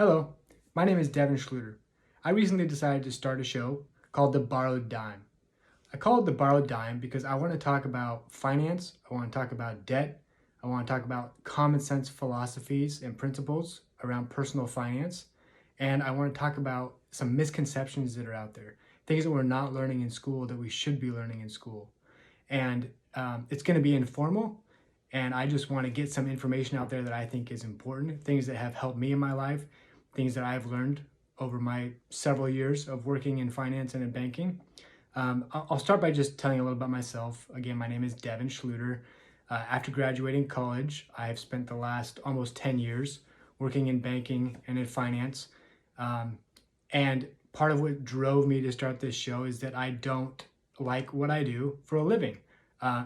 Hello, my name is Devin Schluter. I recently decided to start a show called The Borrowed Dime. I call it The Borrowed Dime because I want to talk about finance, I want to talk about debt, I want to talk about common sense philosophies and principles around personal finance, and I want to talk about some misconceptions that are out there, things that we're not learning in school that we should be learning in school. And it's going to be informal, and I just want to get some information out there that I think is important, things that have helped me in my life, things that I've learned over my several years of working in finance and in banking. I'll start by just telling you a little about myself. Again, my name is Devin Schluter. After graduating college, I have spent the last almost 10 years working in banking and in finance. And part of what drove me to start this show is that I don't like what I do for a living.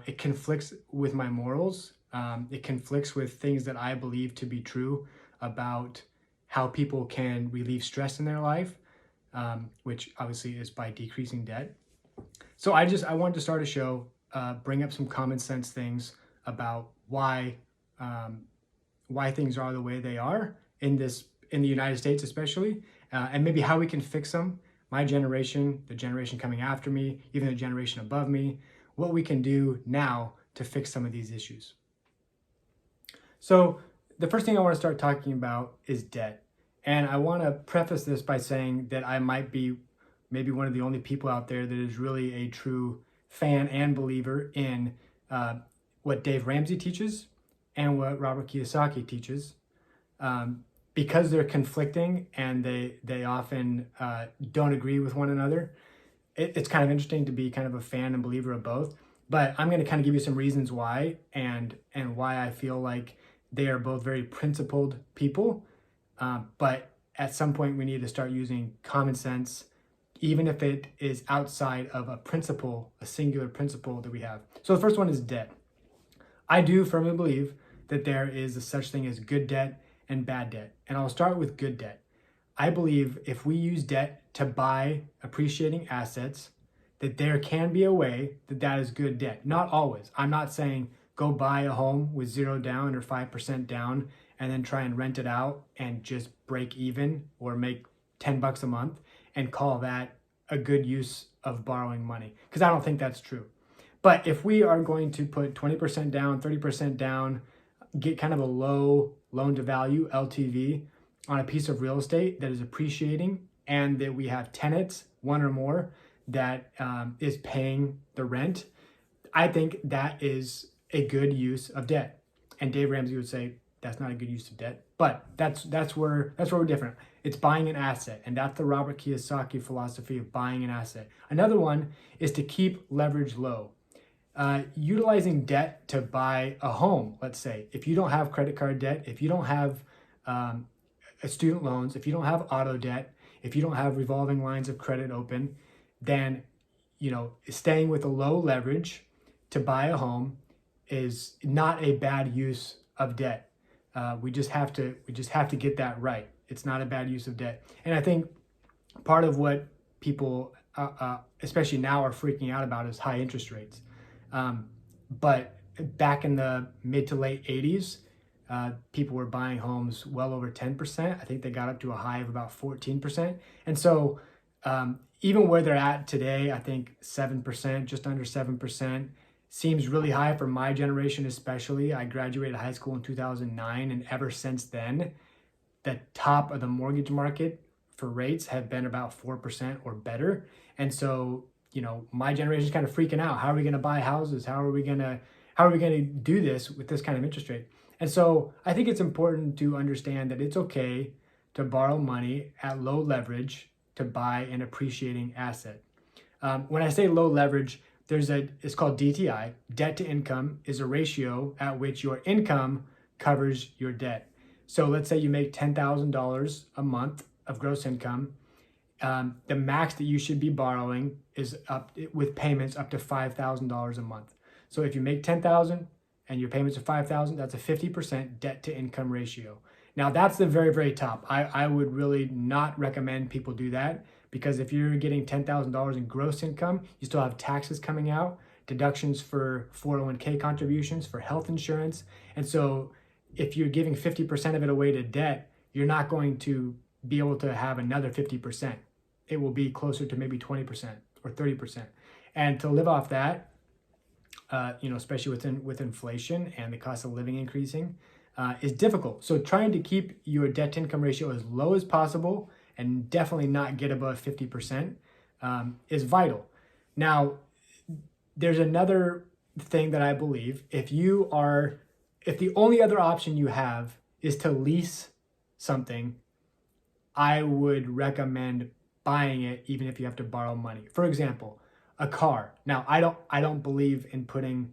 It conflicts with my morals. It conflicts with things that I believe to be true about how people can relieve stress in their life, which obviously is by decreasing debt. So I wanted to start a show, bring up some common sense things about why things are the way they are in the United States especially, and maybe how we can fix them. My generation, the generation coming after me, even the generation above me, what we can do now to fix some of these issues. So the first thing I want to start talking about is debt. And I want to preface this by saying that I might be maybe one of the only people out there that is really a true fan and believer in what Dave Ramsey teaches and what Robert Kiyosaki teaches, because they're conflicting and they often don't agree with one another. It's kind of interesting to be kind of a fan and believer of both. But I'm going to kind of give you some reasons why and why I feel like they are both very principled people. But at some point, we need to start using common sense, even if it is outside of a principle, a singular principle that we have. So the first one is debt. I do firmly believe that there is a such thing as good debt and bad debt. And I'll start with good debt. I believe if we use debt to buy appreciating assets, that there can be a way that is good debt. Not always. I'm not saying go buy a home with 0 down or 5% down and then try and rent it out and just break even or make $10 a month and call that a good use of borrowing money, because I don't think that's true. But if we are going to put 20% down, 30% down, get kind of a low loan to value, LTV, on a piece of real estate that is appreciating and that we have tenants, one or more, that is paying the rent, I think that is a good use of debt. And Dave Ramsey would say that's not a good use of debt, but that's where we're different. It's buying an asset, and that's the Robert Kiyosaki philosophy of buying an asset. Another one is to keep leverage low. Utilizing debt to buy a home, let's say, if you don't have credit card debt, if you don't have student loans, if you don't have auto debt, if you don't have revolving lines of credit open, then staying with a low leverage to buy a home is not a bad use of debt. We just have to get that right. It's not a bad use of debt. And I think part of what people, especially now, are freaking out about is high interest rates. But back in the mid to late 80s, people were buying homes well over 10%. I think they got up to a high of about 14%. And so even where they're at today, I think 7%, just under 7%, seems really high for my generation especially. I graduated high school in 2009, and ever since then, the top of the mortgage market for rates have been about 4% or better. And so, my generation is kind of freaking out. How are we going to buy houses? How are we going to do this with this kind of interest rate? And so I think it's important to understand that it's okay to borrow money at low leverage to buy an appreciating asset. When I say low leverage, it's called DTI. Debt to income is a ratio at which your income covers your debt. So let's say you make $10,000 a month of gross income. The max that you should be borrowing is up with payments up to $5,000 a month. So if you make $10,000 and your payments are $5,000, that's a 50% debt to income ratio. Now that's the very, very top. I would really not recommend people do that, because if you're getting $10,000 in gross income, you still have taxes coming out, deductions for 401k contributions, for health insurance. And so if you're giving 50% of it away to debt, you're not going to be able to have another 50%. It will be closer to maybe 20% or 30%. And to live off that, especially with inflation and the cost of living increasing, is difficult. So trying to keep your debt to income ratio as low as possible and definitely not get above 50% is vital. Now, there's another thing that I believe. If the only other option you have is to lease something, I would recommend buying it even if you have to borrow money. For example, a car. Now, I don't believe in putting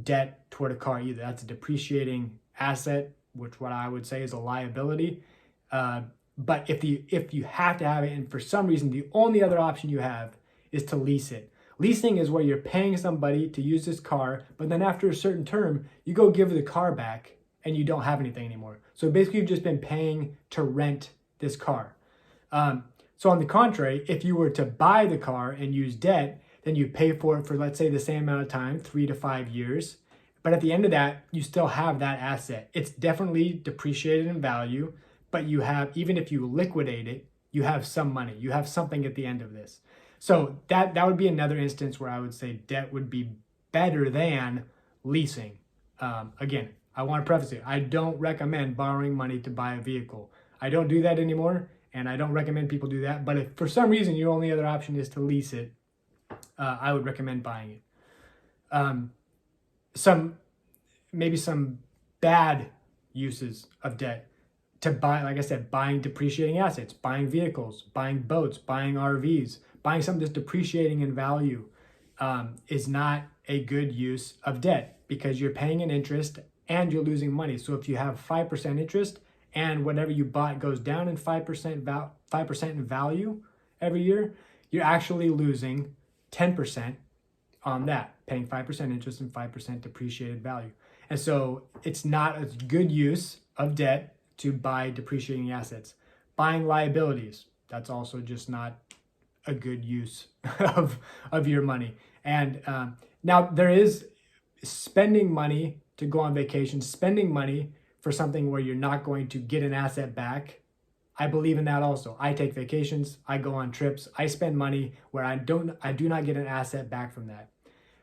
debt toward a car either. That's a depreciating asset, which what I would say is a liability. But if you have to have it, and for some reason the only other option you have is to lease it. Leasing is where you're paying somebody to use this car, but then after a certain term, you go give the car back and you don't have anything anymore. So basically you've just been paying to rent this car. So on the contrary, if you were to buy the car and use debt, then you pay for it for, let's say, the same amount of time, 3 to 5 years. But at the end of that, you still have that asset. It's definitely depreciated in value, but you have, even if you liquidate it, you have some money. You have something at the end of this. So that would be another instance where I would say debt would be better than leasing. Again, I want to preface it. I don't recommend borrowing money to buy a vehicle. I don't do that anymore, and I don't recommend people do that. But if for some reason your only other option is to lease it, I would recommend buying it. Maybe some bad uses of debt to buy, like I said, buying depreciating assets, buying vehicles, buying boats, buying RVs, buying something that's depreciating in value is not a good use of debt because you're paying an interest and you're losing money. So if you have 5% interest and whatever you bought goes down in 5% in value every year, you're actually losing 10% on that, paying 5% interest and 5% depreciated value. And so it's not a good use of debt to buy depreciating assets. Buying liabilities, that's also just not a good use of your money. And now there is spending money to go on vacation, spending money for something where you're not going to get an asset back. I believe in that also. I take vacations, I go on trips, I spend money where I do not get an asset back from that.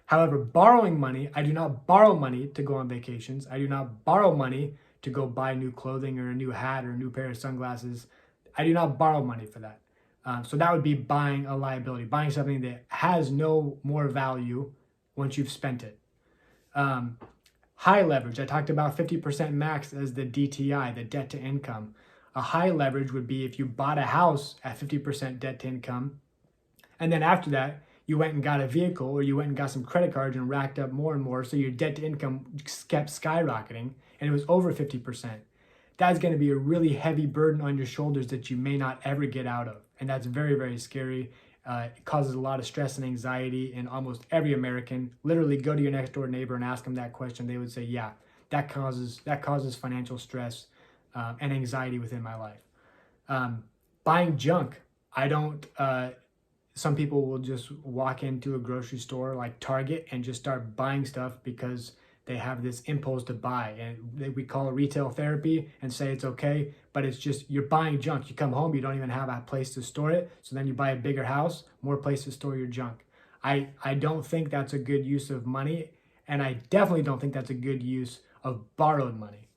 However, borrowing money, I do not borrow money to go on vacations. I do not borrow money to go buy new clothing or a new hat or a new pair of sunglasses. I do not borrow money for that. So that would be buying a liability, buying something that has no more value once you've spent it. High leverage, I talked about 50% max as the DTI, the debt to income. A high leverage would be if you bought a house at 50% debt to income, and then after that, you went and got a vehicle or you went and got some credit cards and racked up more and more, so your debt to income kept skyrocketing and it was over 50%. That's going to be a really heavy burden on your shoulders that you may not ever get out of. And that's very, very scary. It causes a lot of stress and anxiety in almost every American. Literally go to your next door neighbor and ask them that question. They would say, yeah, that causes financial stress and anxiety within my life. Buying junk. Some people will just walk into a grocery store like Target and just start buying stuff because they have this impulse to buy, and we call it retail therapy and say it's okay, but it's just you're buying junk. You come home, you don't even have a place to store it, so then you buy a bigger house, more place to store your junk. I don't think that's a good use of money, and I definitely don't think that's a good use of borrowed money.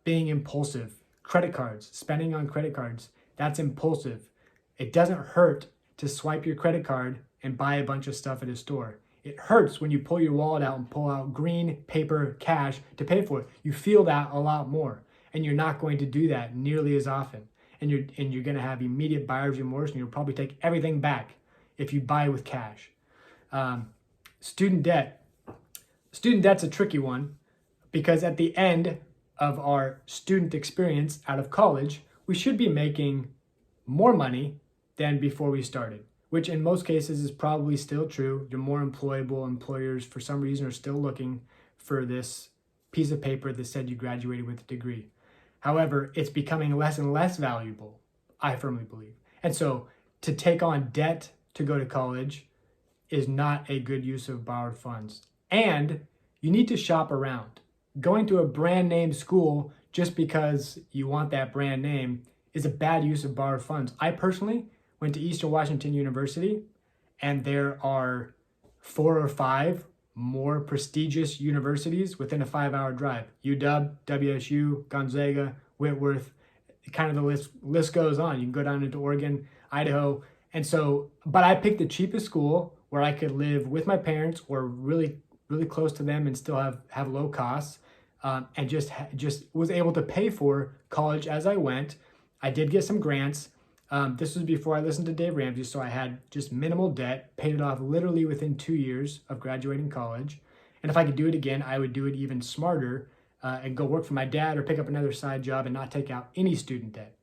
Being impulsive, credit cards, spending on credit cards, that's impulsive. It doesn't hurt to swipe your credit card and buy a bunch of stuff at a store. It hurts when you pull your wallet out and pull out green paper cash to pay for it. You feel that a lot more, and you're not going to do that nearly as often. And you're going to have immediate buyer's remorse, and you'll probably take everything back if you buy with cash. Student debt. Student debt's a tricky one because at the end of our student experience out of college, we should be making more money than before we started, which in most cases is probably still true. You're more employable. Employers, for some reason, are still looking for this piece of paper that said you graduated with a degree. However, it's becoming less and less valuable, I firmly believe. And so to take on debt to go to college is not a good use of borrowed funds. And you need to shop around. Going to a brand name school just because you want that brand name is a bad use of borrowed funds. I personally went to Eastern Washington University, and there are 4 or 5 more prestigious universities within a 5-hour drive. UW, WSU, Gonzaga, Whitworth, kind of the list goes on. You can go down into Oregon, Idaho. And so, but I picked the cheapest school where I could live with my parents or really, really close to them and still have low costs, and just was able to pay for college as I went. I did get some grants. This was before I listened to Dave Ramsey, so I had just minimal debt, paid it off literally within 2 years of graduating college. And if I could do it again, I would do it even smarter, and go work for my dad or pick up another side job and not take out any student debt.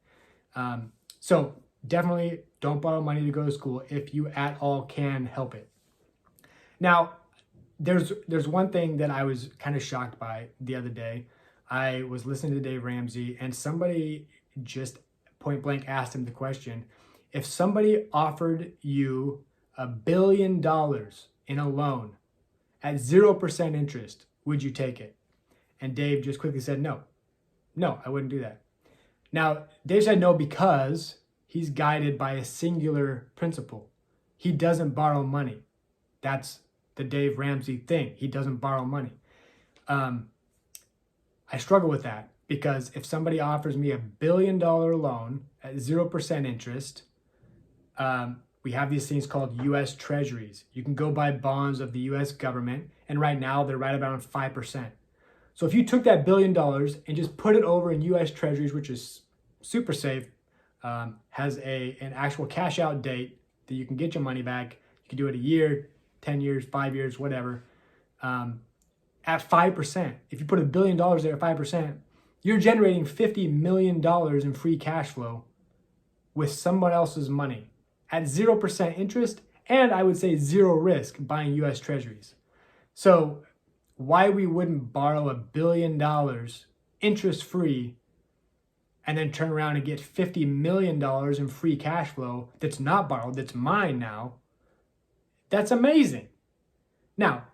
So definitely don't borrow money to go to school if you at all can help it. Now, there's one thing that I was kind of shocked by the other day. I was listening to Dave Ramsey, and somebody just point blank asked him the question: if somebody offered you $1 billion in a loan at 0% interest, would you take it? And Dave just quickly said, no, I wouldn't do that. Now, Dave said no because he's guided by a singular principle. He doesn't borrow money. That's the Dave Ramsey thing. He doesn't borrow money. I struggle with that because if somebody offers me $1 billion loan at 0% interest, we have these things called U.S. Treasuries. You can go buy bonds of the U.S. government, and right now they're right around 5%. So if you took that $1 billion and just put it over in U.S. Treasuries, which is super safe, has an actual cash out date that you can get your money back. You can do it a year, 10 years, 5 years, whatever. At 5%, if you put $1 billion there at 5%, you're generating $50 million in free cash flow with someone else's money at 0% interest, and I would say 0 risk buying U.S. Treasuries. So why we wouldn't borrow $1 billion interest free and then turn around and get $50 million in free cash flow that's not borrowed, that's mine now, that's amazing. Now,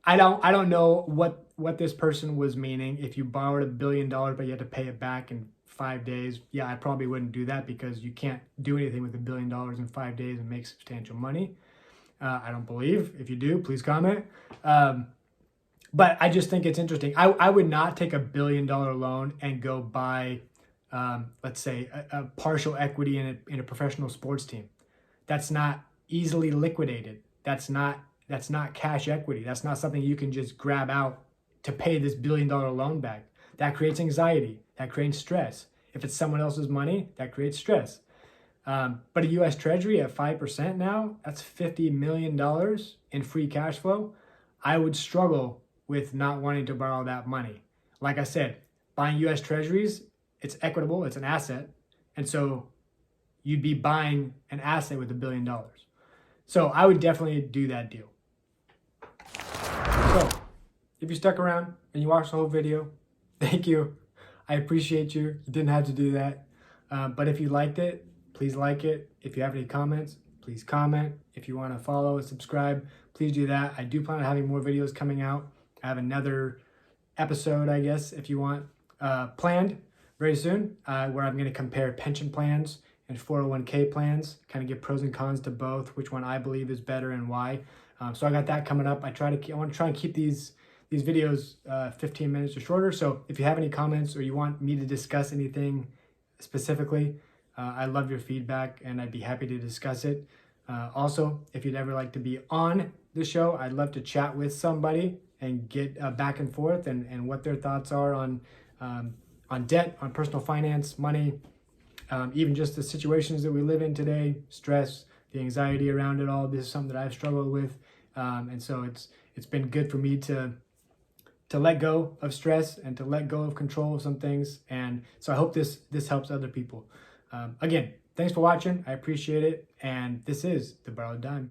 I don't know what this person was meaning. If you borrowed $1 billion but you had to pay it back in 5 days, yeah, I probably wouldn't do that because you can't do anything with $1 billion in 5 days and make substantial money. I don't believe. If you do, please comment. But I just think it's interesting. I would not take $1 billion loan and go buy, let's say, a partial equity in a professional sports team. That's not easily liquidated. That's not cash equity. That's not something you can just grab out to pay this $1 billion loan back. That creates anxiety. That creates stress. If it's someone else's money, that creates stress. But a U.S. Treasury at 5% now, that's $50 million in free cash flow. I would struggle with not wanting to borrow that money. Like I said, buying U.S. Treasuries, it's equitable, it's an asset. And so you'd be buying an asset with $1 billion. So I would definitely do that deal. So if you stuck around and you watched the whole video, thank you. I appreciate you. You didn't have to do that. But if you liked it, please like it. If you have any comments, please comment. If you want to follow and subscribe, please do that. I do plan on having more videos coming out. I have another episode, I guess, if you want, planned very soon, where I'm going to compare pension plans and 401k plans, kind of give pros and cons to both, which one I believe is better and why. So I got that coming up. I want to try and keep these videos 15 minutes or shorter. So if you have any comments or you want me to discuss anything specifically, I love your feedback and I'd be happy to discuss it. Also, if you'd ever like to be on the show, I'd love to chat with somebody and get back and forth and what their thoughts are on debt, on personal finance, money, even just the situations that we live in today, stress, the anxiety around it all. This is something that I've struggled with. And so it's been good for me to let go of stress and to let go of control of some things. And so I hope this helps other people. Again, thanks for watching. I appreciate it. And this is The Borrowed Dime.